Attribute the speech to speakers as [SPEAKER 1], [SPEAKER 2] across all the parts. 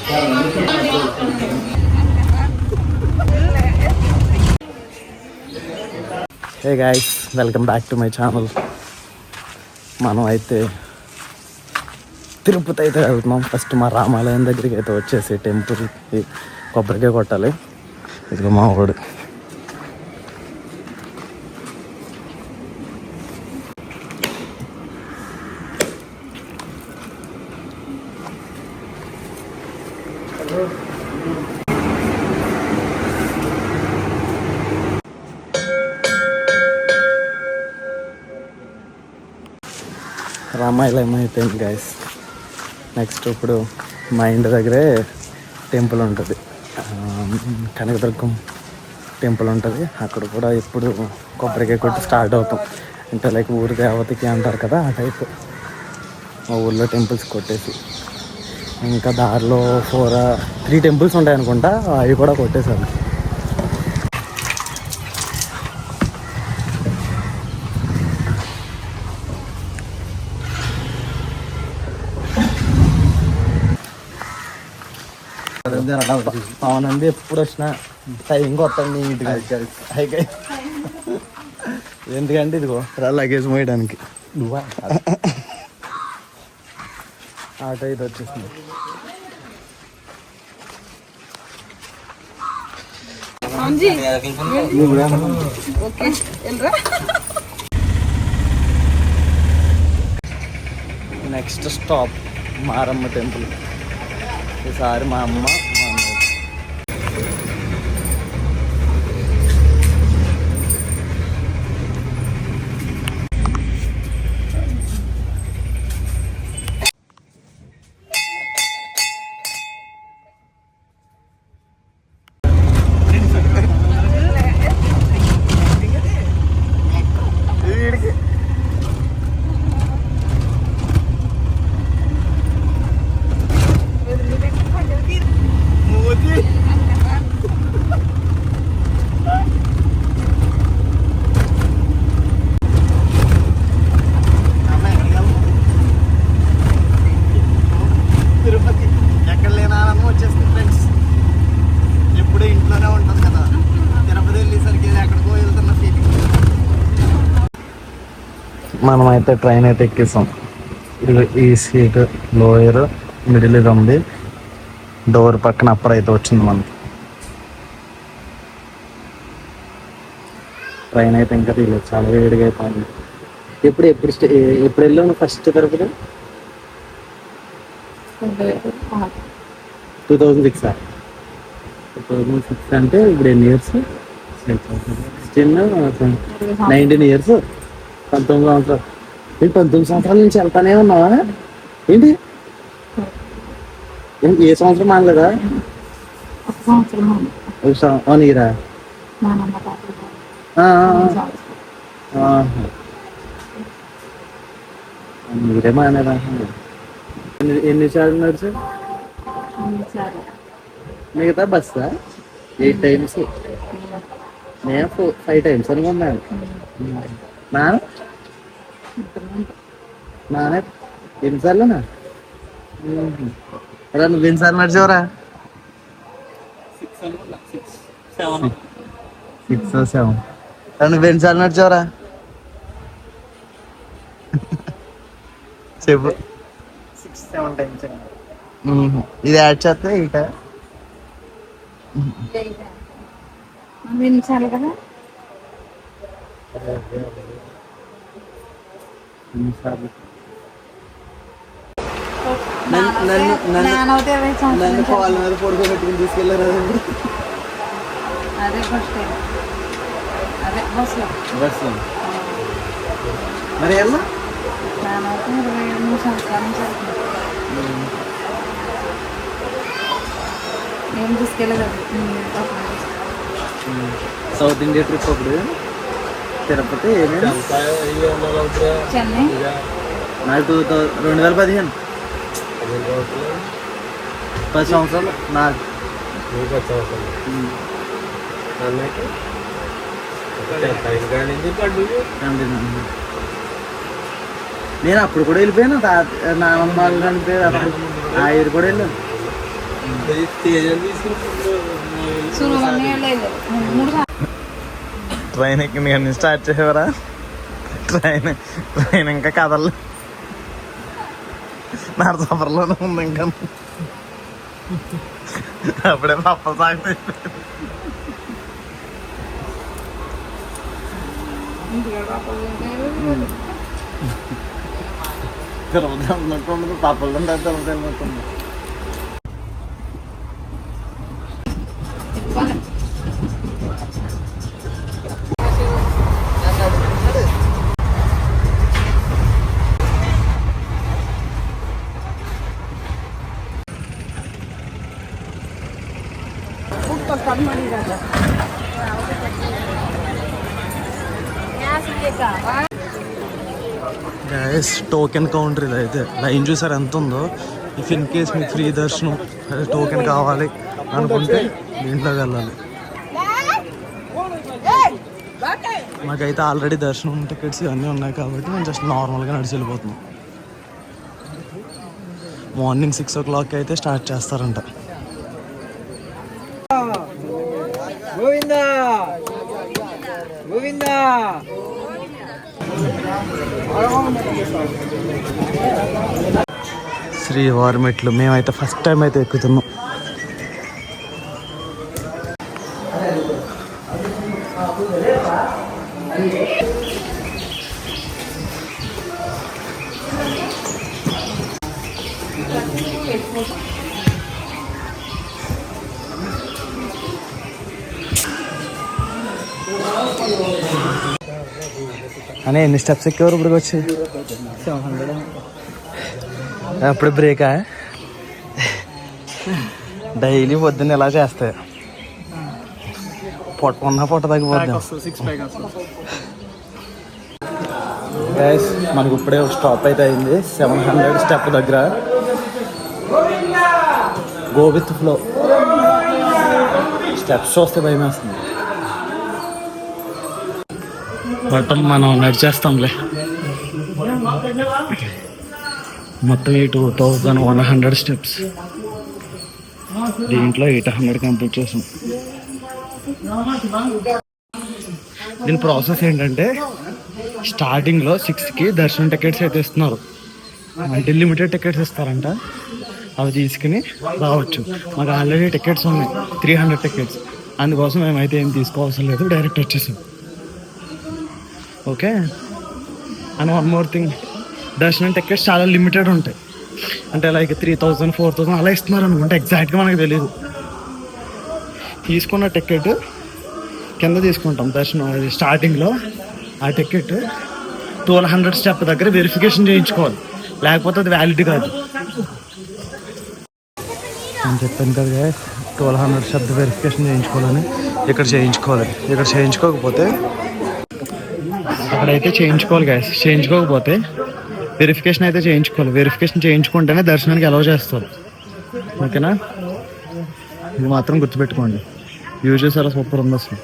[SPEAKER 1] Hey guys, welcome back to my channel. మనం అయితే తిరుపతి అయితే వెళ్తున్నాం. ఫస్ట్ మా రామాలయం దగ్గరికి అయితే వచ్చేసి టెంపుల్కి కొబ్బరికాయ కొట్టాలి. ఇది మా వాడు. రామాలయం అయిపోయింది గైస్. నెక్స్ట్ ఇప్పుడు మా ఇంటి దగ్గరే టెంపుల్ ఉంటుంది, కనకదుర్గం టెంపుల్ ఉంటుంది. అక్కడ కూడా ఇప్పుడు కొబ్బరికాయ కొట్టి స్టార్ట్ అవుతాం. అంటే లైక్ ఊరి దేవతకి అంటారు కదా, ఆ టైప్ మా ఊర్లో టెంపుల్స్ కొట్టేసి ఇంకా దారిలో 3 టెంపుల్స్ ఉంటాయి అనుకుంటా, అవి కూడా కొట్టేశాను. అవునండి, ఎప్పుడు వచ్చినా టైంకి వస్తాను నీట్గా. ఎందుకంటే ఇదిగో లగేజ్ మోయడానికి ఆటో ఇది వచ్చేసింది. Next stop Maramma temple. ఈసారి మా అమ్మ మనమైతే ట్రైన్ అయితే ఎక్కిస్తాం. ఈ సీట్ లోయర్, మిడిల్ ఇది ఉంది. డోర్ పక్కన అప్పర్ అయితే వచ్చింది మనకి. ట్రైన్ అయితే ఇంకా తీయలేదు, చాలా వేడిగా అయిపోయింది. ఎప్పుడు వెళ్ళాను ఫస్ట్ తరపున 2006 అంటే ఇప్పుడు ఎన్ని ఇయర్స్? 19 ఇయర్స్. 19 సంవత్సరాలు. 19 సంవత్సరాల నుంచి వెళ్తానే ఉన్నావా ఏంటి? ఏ సంవత్సరం మానలేదా? 1 ఇయరా? మీరే మానేదా? ఎన్నిసార్లు నడిచా? మిగతా బస్సా 8 times. నేను 5 times అనుకున్నాను. నానే ఎన్నిసార్లునా? అలా నువ్వు ఎన్నిసార్లు నడిచావురా? 6 or 7. నువ్వు ఎన్నిసార్లు నడిచావురా చెప్పు. 6-7 times. ఇది యాడ్ చేస్తే 8.
[SPEAKER 2] కదా
[SPEAKER 1] నన్ను కాళ్ళ మీద పడుకోబెట్టుకుని తీసుకెళ్ళారు.
[SPEAKER 2] అదే బస్సులో
[SPEAKER 1] మరి ఎలా?
[SPEAKER 2] 27 సంవత్సరాల నుంచి ఏం తీసుకెళ్ళలేదు.
[SPEAKER 1] సౌత్ ఇండియా ట్రిప్ అప్పుడు తిరుపతి,
[SPEAKER 2] చెన్నై.
[SPEAKER 1] నాకు 2015 10 సంవత్సరాలు నాకు. నేను అప్పుడు కూడా వెళ్ళిపోయాను. నానమ్మ వాళ్ళు చనిపోయారు, అప్పుడు ఆ ఇయర్ కూడా వెళ్ళాను.
[SPEAKER 2] సును అన్నీ లేదు 3
[SPEAKER 1] ట్రైన్ ఎక్కింది కానీ స్టార్ట్ చేసేవరా ట్రైన్ ఇంకా కదలు నరసాపురంలోనే ఉంది ఇంకా అప్పుడే పప్ప సాగుతాయి తిరుగుతున్నట్టు పాపలు ఉంటే తిరుగుతున్నట్టుంది. గైస్ టోకెన్ కౌంటర్ ఇది అయితే లైన్ చూసారు ఎంత ఉందో. ఇఫ్ ఇన్ కేస్ మీకు ఫ్రీ దర్శనం అదే టోకెన్ కావాలి అనుకుంటే దీంట్లోకి వెళ్ళాలి. మాకైతే ఆల్రెడీ దర్శనం టికెట్స్ ఇవన్నీ ఉన్నాయి కాబట్టి మేము జస్ట్ నార్మల్గా నడిచి వెళ్ళిపోతున్నాం. మార్నింగ్ 6 o'clock అయితే స్టార్ట్ చేస్తారంట. శ్రీవారి మెట్లు మేమైతే ఫస్ట్ టైం అయితే ఎక్కుతున్నాం. అనే ఎన్ని స్టెప్స్ ఎక్కేవారు ఇప్పుడు వచ్చి? 700. అప్పుడు బ్రేకా? డైలీ పొద్దున్న ఎలా చేస్తాయి పొట్ట తగ్గిపోద్దాం. గైస్ మనకు ఇప్పుడే స్టాప్ అయితే అయింది 700 స్టెప్ దగ్గర. Go with flow. స్టెప్స్ చూస్తే భయం వేస్తుంది. మొత్తం మనం నడిచేస్తాంలే. మొత్తం 2100 స్టెప్స్. దీంట్లో 800 కంప్లీట్ చేసాం. దీని ప్రాసెస్ ఏంటంటే స్టార్టింగ్లో 6కి దర్శనం టికెట్స్ అయితే ఇస్తున్నారు. అంటే లిమిటెడ్ టికెట్స్ ఇస్తారంట. అవి తీసుకుని రావచ్చు. మాకు ఆల్రెడీ టికెట్స్ ఉన్నాయి 300 టికెట్స్. అందుకోసం మేమైతే ఏం తీసుకోవాల్సిన లేదు, డైరెక్ట్ వచ్చేసాం. Okay. And one more thing, దర్శనం టికెట్స్ చాలా లిమిటెడ్ ఉంటాయి. అంటే లైక్ 3000 4000 అలా ఇస్తున్నారు అనుకుంటే ఎగ్జాక్ట్గా మనకు తెలియదు. తీసుకున్న టికెట్ కింద తీసుకుంటాం దర్శనం స్టార్టింగ్లో. ఆ టికెట్ 1200 స్టెప్ దగ్గర వెరిఫికేషన్ చేయించుకోవాలి, లేకపోతే అది వ్యాలిడ్ కాదు. నేను చెప్పాను కదా 1200 స్టెప్ వెరిఫికేషన్ చేయించుకోవాలని. ఇక్కడ చేయించుకోవాలి. ఇక్కడ చేయించుకోకపోతే అక్కడైతే చేయించుకోవాలి గ్యాస్. చేయించుకోకపోతే వెరిఫికేషన్ అయితే చేయించుకోవాలి. వెరిఫికేషన్ చేయించుకుంటేనే దర్శనానికి అలౌ చేస్తారు. ఓకేనా? ఇది మాత్రం గుర్తుపెట్టుకోండి. యూజ్ చేసారా? సూపర్ ఉంది అసలు.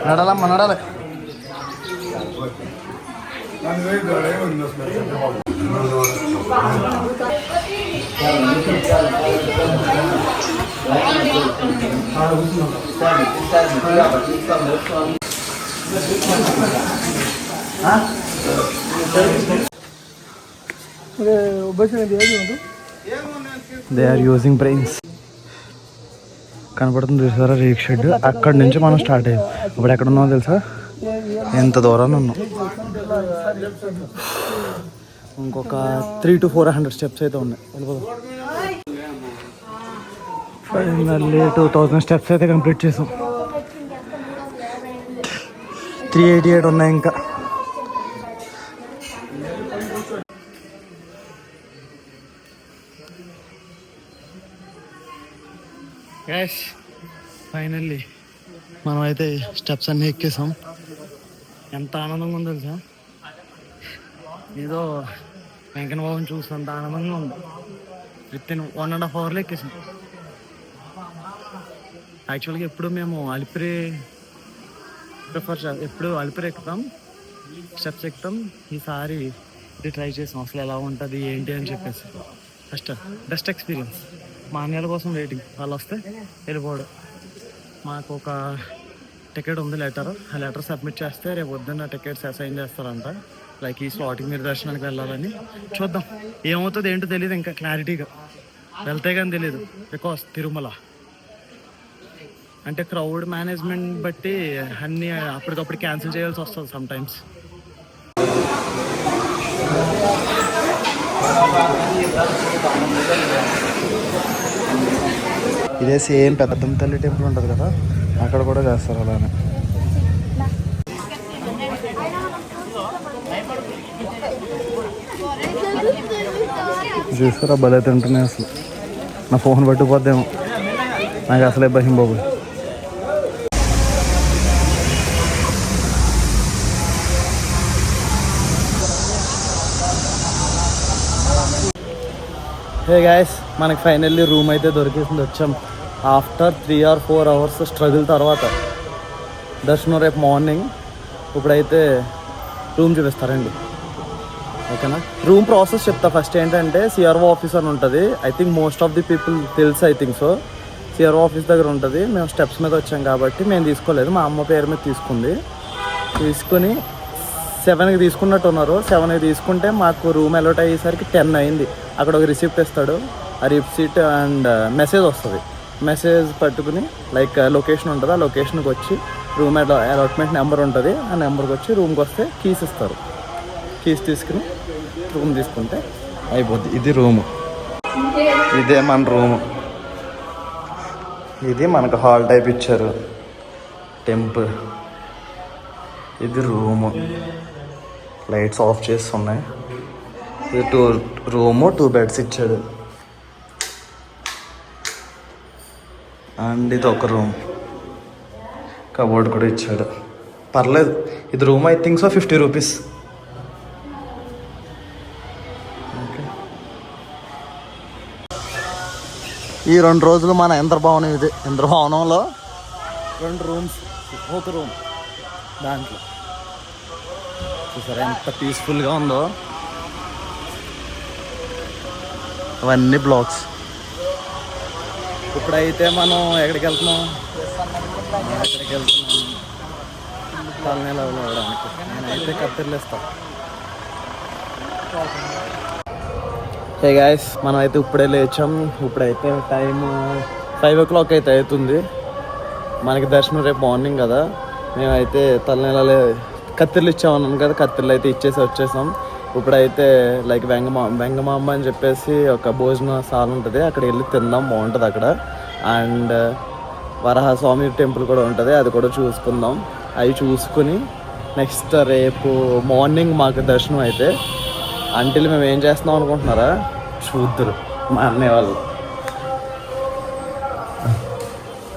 [SPEAKER 1] నడాలమ్మ నడాలి. They are using brains. కనపడుతుంది చూసారా రేక్ షెడ్. అక్కడి నుంచి మనం స్టార్ట్ అయ్యాం. ఇప్పుడు ఎక్కడ ఉన్నామో తెలుసా? ఎంత దూరాన్ని ఉన్నాం. ఇంకొక 300 to 400 స్టెప్స్ అయితే ఉన్నాయి. వెళ్ళిపోదాం. ఫైనల్లీ 2000 స్టెప్స్ అయితే కంప్లీట్ చేసాం. 388 ఉన్నాయి ఇంకా. గ్యాస్ ఫైనల్లీ మనం అయితే స్టెప్స్ అన్నీ ఎక్కేసాం. ఎంత ఆనందంగా ఉందో తెలుసా? ఏదో వెంకన్న బాబుని చూసినంత ఆనందంగా ఉంది. With in 1.5 hours ఎక్కేసాం. యాక్చువల్గా ఎప్పుడు మేము అలిపిరి ఎప్పుడు అలిపిరి ఎక్కుతాం, స్టెప్స్ ఎక్కుతాం. ఈసారి ఇది ట్రై చేసాం అసలు ఎలా ఉంటుంది ఏంటి అని చెప్పేసి. Best experience. మా అన్నయ్యల కోసం వెయిటింగ్, వాళ్ళు వస్తే వెళ్ళిపోవడం. మాకు ఒక టికెట్ ఉంది, లెటర్. ఆ లెటర్ సబ్మిట్ చేస్తే రేపు పొద్దున్న టికెట్స్ అసైన్ చేస్తారంట. లైక్ ఈ స్లాట్కి మీరు దర్శనానికి వెళ్ళాలని. చూద్దాం ఏమవుతుంది ఏంటో తెలియదు ఇంకా క్లారిటీగా. వెళ్తే కానీ తెలియదు. బికాస్ తిరుమల అంటే క్రౌడ్ మేనేజ్మెంట్ బట్టి అన్నీ అప్పటికప్పుడు క్యాన్సిల్ చేయాల్సి వస్తుంది సమ్టైమ్స్. ఇదే సేమ్ పెద్దమ్మ తల్లి టెంపుల్ ఉంటుంది కదా, అక్కడ కూడా చేస్తారు అలానే. చూస్తారా భలే తింటున్నాయి అసలు. నా ఫోన్ పట్టుకుపోద్దేమో, నాకు అసలే భయం బాబు. హే గాయస్, మనకి ఫైనల్లీ రూమ్ అయితే దొరికేసింది. వచ్చాం ఆఫ్టర్ 3 or 4 hours స్ట్రగుల్ తర్వాత. దర్శనం రేపు మార్నింగ్. ఇప్పుడైతే రూమ్ చూపిస్తారండి, ఓకేనా? రూమ్ ప్రాసెస్ చెప్తా. ఫస్ట్ ఏంటంటే సిఆర్ఓ ఆఫీస్ అని ఉంటుంది. I think most of the people తెలుసు, I think so. CRO office దగ్గర ఉంటుంది. మేము స్టెప్స్ మీద వచ్చాం కాబట్టి మేము తీసుకోలేదు, మా అమ్మ పేరు మీద తీసుకుంది. తీసుకుని 7కి తీసుకున్నట్టు ఉన్నారు. 7కి తీసుకుంటే మాకు రూమ్ అలౌట్ అయ్యేసరికి 10 అయింది. అక్కడ ఒక రిసిప్ట్ ఇస్తాడు, ఆ రిసిప్ట్ అండ్ మెసేజ్ వస్తుంది. మెసేజ్ పట్టుకుని లైక్ లొకేషన్ ఉంటుంది, ఆ లొకేషన్కి వచ్చి రూమ్ అలాట్మెంట్ నెంబర్ ఉంటుంది, ఆ నెంబర్కి వచ్చి రూమ్కి వస్తే కీస్ ఇస్తారు. కీస్ తీసుకుని రూమ్ తీసుకుంటే అయిపోద్ది. ఇది రూము, ఇదే మన రూము. ఇది మనకు హాల్ టైప్ ఇచ్చారు, టెంపుల్. ఇది రూము, లైట్స్ ఆఫ్ చేస్తున్నాయి. ఇది 2 రూము, 2 బెడ్స్ ఇచ్చాడు. అండ్ ఇది ఒక రూమ్, కబోర్డ్ కూడా ఇచ్చాడు. పర్లేదు. ఇది room I think so 50 rupees. Okay, ఈ 2 రోజులు మన ఇంద్రభవనం ఇది. ఇంద్రభవనంలో 2 రూమ్స్, ఒక రూమ్ దాంట్లో. చూసారా ఎంత పీస్ఫుల్గా ఉందో. అవన్నీ బ్లాక్స్. ఇప్పుడైతే మనం ఎక్కడికి వెళ్తున్నాం? ఎక్కడికి వెళ్తున్నాం? తలనీళ్ళు అవడానికి. నేనైతే కత్తిర్లేస్తా. హే గాయస్, మనం అయితే ఇప్పుడే లేచాం. ఇప్పుడైతే టైం 5 o'clock అయితే అవుతుంది. మనకి దర్శనం రేపు మార్నింగ్ కదా. మేమైతే తలనీళ్ళ కత్తిర్లు ఇచ్చామన్నాను కదా, కత్తిర్లు అయితే ఇచ్చేసి వచ్చేసాం. ఇప్పుడైతే లైక్ వెంగమాంబ అని చెప్పేసి ఒక భోజనశాల ఉంటుంది, అక్కడ వెళ్ళి తిందాం, బాగుంటుంది అక్కడ. అండ్ వరహస్వామి టెంపుల్ కూడా ఉంటుంది, అది కూడా చూసుకుందాం. అవి చూసుకుని నెక్స్ట్ రేపు మార్నింగ్ మాకు దర్శనం అయితే. అంటిల్ మేము ఏం చేస్తున్నాం అనుకుంటున్నారా? చూద్దరు మా అన్నయ్య వాళ్ళు.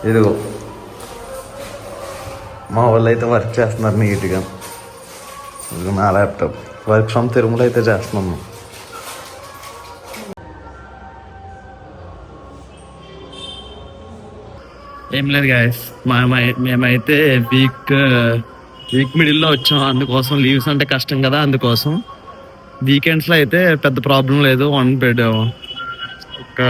[SPEAKER 1] ఇదిగో మా వాళ్ళు అయితే వర్క్ చేస్తున్నారు నీట్గా. నా ల్యాప్టాప్ వర్క్ ఫ్రమ్ తిరుమల అయితే చేస్తున్నాము. ఏం లేదు గాయస్, మేమైతే వీక్ మిడిల్లో వచ్చాం. అందుకోసం లీవ్స్ అంటే కష్టం కదా, అందుకోసం. వీకెండ్స్లో అయితే పెద్ద ప్రాబ్లం లేదు. 1 bed ఒక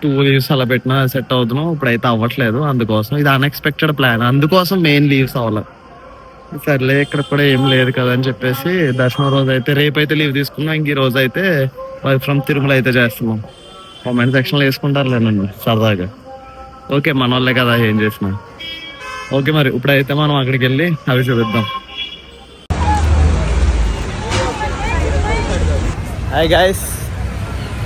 [SPEAKER 1] 2 లీవ్స్ అలా పెట్టినా సెట్ అవుతున్నాం. ఇప్పుడైతే అవ్వట్లేదు, అందుకోసం. ఇది అన్ఎక్స్పెక్టెడ్ ప్లాన్, అందుకోసం మెయిన్ లీవ్స్ అవ్వాలి. సర్లే ఇక్కడ కూడా ఏం లేదు కదా అని చెప్పేసి దర్శనం రోజు అయితే రేపైతే లీవ్ తీసుకున్నాం. ఇంక ఈ రోజు అయితే వర్క్ ఫ్రమ్ తిరుమల అయితే చేస్తున్నాం. కామెంట్ సెక్షన్లో వేసుకుంటారులే నన్ను సరదాగా. ఓకే, మన వాళ్ళే కదా ఏం చేసినా. ఓకే, మరి ఇప్పుడైతే మనం అక్కడికి వెళ్ళి అవి చూపిద్దాం. హాయ్ గాయస్,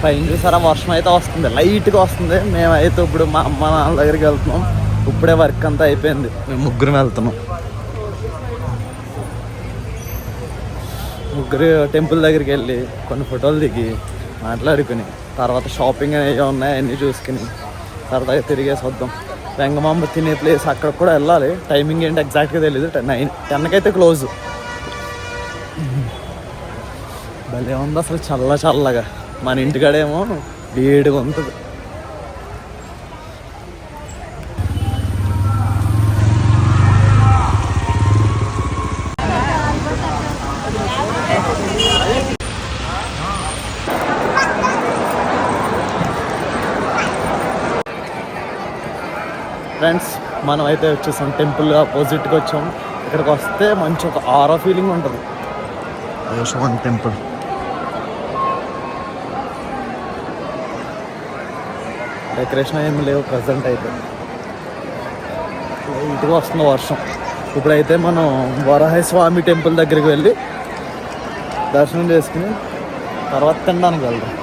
[SPEAKER 1] పైన చూసారా వర్షం అయితే వస్తుంది, లైట్గా వస్తుంది. మేమైతే ఇప్పుడు మా అమ్మ నాన్న దగ్గరికి వెళ్తున్నాం. ఇప్పుడే వర్క్ అంతా అయిపోయింది, మేము ముగ్గురం వెళ్తున్నాం. ముగ్గురు టెంపుల్ దగ్గరికి వెళ్ళి కొన్ని ఫోటోలు దిగి మాట్లాడుకుని తర్వాత షాపింగ్ అనేవి ఉన్నాయి అన్నీ చూసుకుని సరదాగా తిరిగేసి వద్దాం. వెంగమాంబ తినే ప్లేస్ అక్కడ కూడా వెళ్ళాలి. టైమింగ్ ఏంటి ఎగ్జాక్ట్గా తెలీదు. 10 అయితే క్లోజ్. భలే ఉంది అసలు, చల్లగా. మన ఇంటికాడేమో వేడిగా ఉంటుంది. ఫ్రెండ్స్, మనం అయితే వచ్చేసాం టెంపుల్ ఆపోజిట్గా వచ్చాం. ఇక్కడికి వస్తే మంచి ఒక ఆరా ఫీలింగ్ ఉంటుంది. శివన్ టెంపుల్. డెకరేషన్ ఏమి లేవు ప్రజెంట్ అయితే. ఇంటికి వస్తుంది వర్షం. ఇప్పుడైతే మనం వరాహ స్వామి టెంపుల్ దగ్గరికి వెళ్ళి దర్శనం చేసుకుని తర్వాత తినడానికి వెళ్దాం.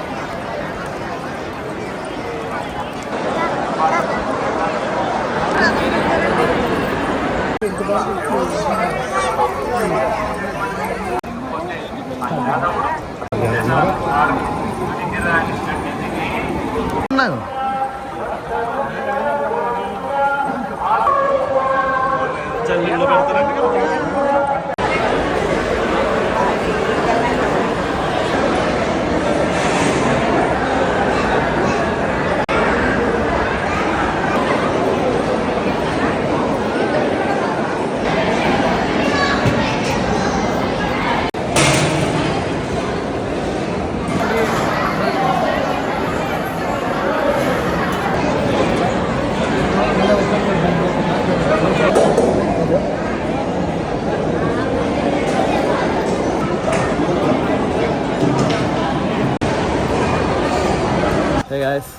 [SPEAKER 1] Hey guys,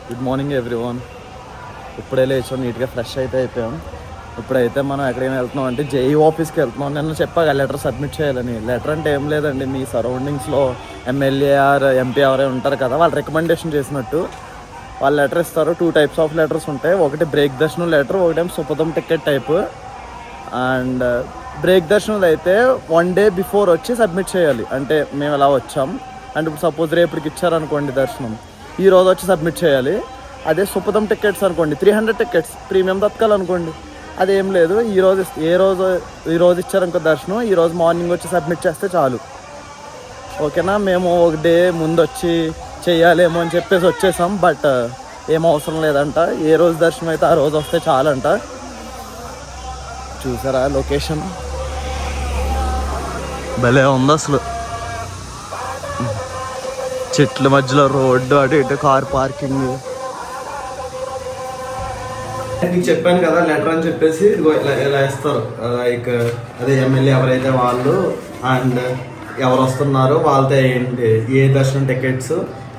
[SPEAKER 1] good morning everyone. ఇప్పుడే లేచాం, నీట్గా ఫ్రెష్ అయితే అయిపోయాం. ఇప్పుడైతే మనం ఎక్కడికి వెళ్తున్నాం అంటే జేఈ ఆఫీస్కి వెళ్తున్నాం. నేను చెప్పాక లెటర్ సబ్మిట్ చేయాలని. లెటర్ అంటే ఏం లేదండి, మీ సరౌండింగ్స్లో ఎమ్మెల్యే ఆర్ ఎంపీ ఎవరైనా ఉంటారు కదా, వాళ్ళు రికమెండేషన్ చేసినట్టు వాళ్ళు లెటర్ ఇస్తారు. 2 టైప్స్ ఆఫ్ లెటర్స్ ఉంటాయి. ఒకటి బ్రేక్ దర్శనం లెటర్, ఒకటేమో Supatham ticket type. And break దర్శనం అయితే 1 డే బిఫోర్ వచ్చి సబ్మిట్ చేయాలి. అంటే మేము ఎలా వచ్చాం అంటే ఇప్పుడు సపోజ్ రేపటికి ఇచ్చారనుకోండి దర్శనం, ఈ రోజు వచ్చి సబ్మిట్ చేయాలి. అదే సుపథం టికెట్స్ అనుకోండి, 300 టికెట్స్ ప్రీమియం తత్కాలనుకోండి, అదేం లేదు. ఈ రోజు ఇచ్చారనుకో దర్శనం, ఈ రోజు మార్నింగ్ వచ్చి సబ్మిట్ చేస్తే చాలు. ఓకేనా? మేము 1 డే ముందు వచ్చి చెయ్యాలేమో అని చెప్పేసి వచ్చేసాం. బట్ ఏం అవసరం లేదంట. ఏ రోజు దర్శనం అయితే ఆ రోజు వస్తే చాలంట. చూసారా లొకేషన్? భలే ఉంది అసలు. చెట్ల మధ్యలో రోడ్డు, అటు ఇటు కార్ పార్కింగ్. నీకు చెప్పాను కదా లెటర్ అని చెప్పేసి ఇదిగో ఇలా ఇస్తారు. లైక్ అదే ఎమ్మెల్యే ఎవరైతే వాళ్ళు అండ్ ఎవరు వస్తున్నారు, వాళ్ళతో ఏంటి, ఏ దర్శనం టికెట్స్,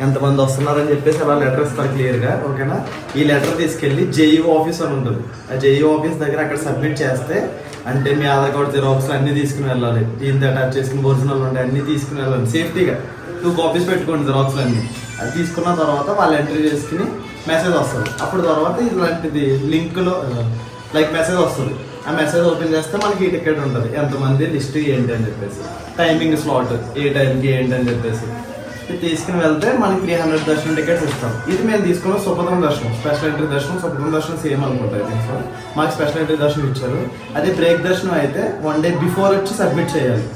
[SPEAKER 1] ఎంతమంది వస్తున్నారు అని చెప్పేసి అలా లెటర్ ఇస్తారు క్లియర్గా. ఓకేనా? ఈ లెటర్ తీసుకెళ్ళి జేఈ ఆఫీస్ అని ఉంటుంది. ఆ జేఈ ఆఫీస్ దగ్గర అక్కడ సబ్మిట్ చేస్తే, అంటే మీ ఆధార్ కార్డు జిరాక్స్ అన్నీ తీసుకుని వెళ్ళాలి, దీంతో అటాచ్ చేసుకుని ఒరిజినల్ ఉంటాయి అన్నీ తీసుకుని వెళ్ళాలి. సేఫ్టీగా 2 కాపీస్ పెట్టుకోండి జిరాక్స్ అన్నీ. అది తీసుకున్న తర్వాత వాళ్ళు ఎంట్రీ చేసుకుని మెసేజ్ వస్తుంది. అప్పుడు తర్వాత ఇలాంటిది లింక్లో లైక్ మెసేజ్ వస్తుంది. ఆ మెసేజ్ ఓపెన్ చేస్తే మనకి ఈ టికెట్ ఉంటుంది, ఎంతమంది, లిస్ట్ ఏంటి అని చెప్పేసి, టైమింగ్ స్లాట్, ఏ టైంకి ఏంటి అని చెప్పేసి. ఇది తీసుకుని వెళ్తే మనకి 300 దర్శనం టికెట్స్ ఇస్తాం. ఇది మేము తీసుకున్న సుపథం దర్శనం, స్పెషల్ ఎంట్రీ దర్శనం. సుపథం దర్శనం సేమ్ అనుకుంటాయి దీంట్లో. మాకు స్పెషల్ ఎంట్రీ దర్శనం ఇచ్చారు. అదే బ్రేక్ దర్శనం అయితే 1 డే బిఫోర్ వచ్చి సబ్మిట్ చేయాలి.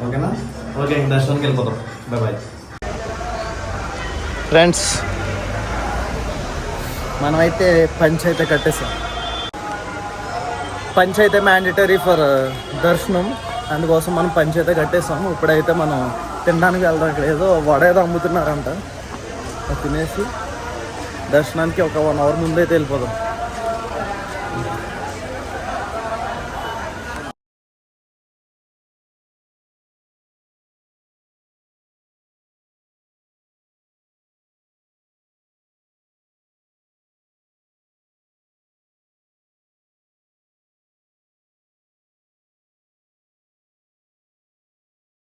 [SPEAKER 1] ఓకేనా? ఓకే, ఇంక దర్శనానికి వెళ్ళిపోతాం. Bye friends. మనమైతే పంచైతే కట్టేసాం. పంచైతే మ్యాండేటరీ ఫర్ దర్శనం, అందుకోసం మనం పంచైతే కట్టేసాం. ఇప్పుడైతే మనం తినడానికి వెళ్దాం. ఇక్కడ ఏదో వడ ఏదో అమ్ముతున్నారంట, తినేసి దర్శనానికి ఒక 1 అవర్ ముందైతే వెళ్ళిపోదాం.